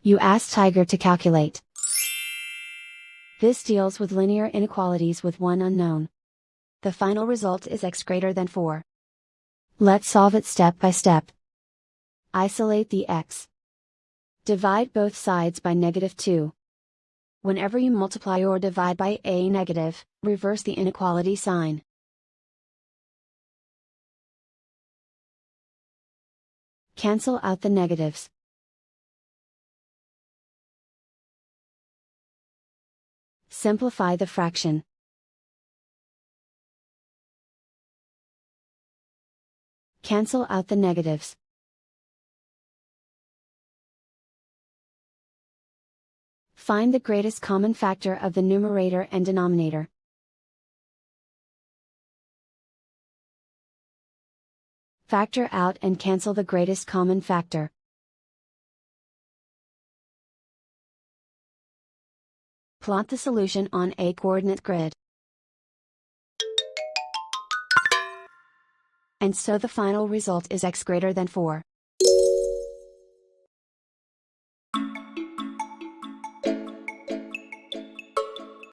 You ask Tiger to calculate. This deals with linear inequalities with one unknown. The final result is x greater than 4. Let's solve it step by step. Isolate the x. Divide both sides by -2. Whenever you multiply or divide by a negative, reverse the inequality sign. Cancel out the negatives. Simplify the fraction. Cancel out the negatives. Find the greatest common factor of the numerator and denominator. Factor out and cancel the greatest common factor. Plot the solution on a coordinate grid. And so the final result is x greater than 4.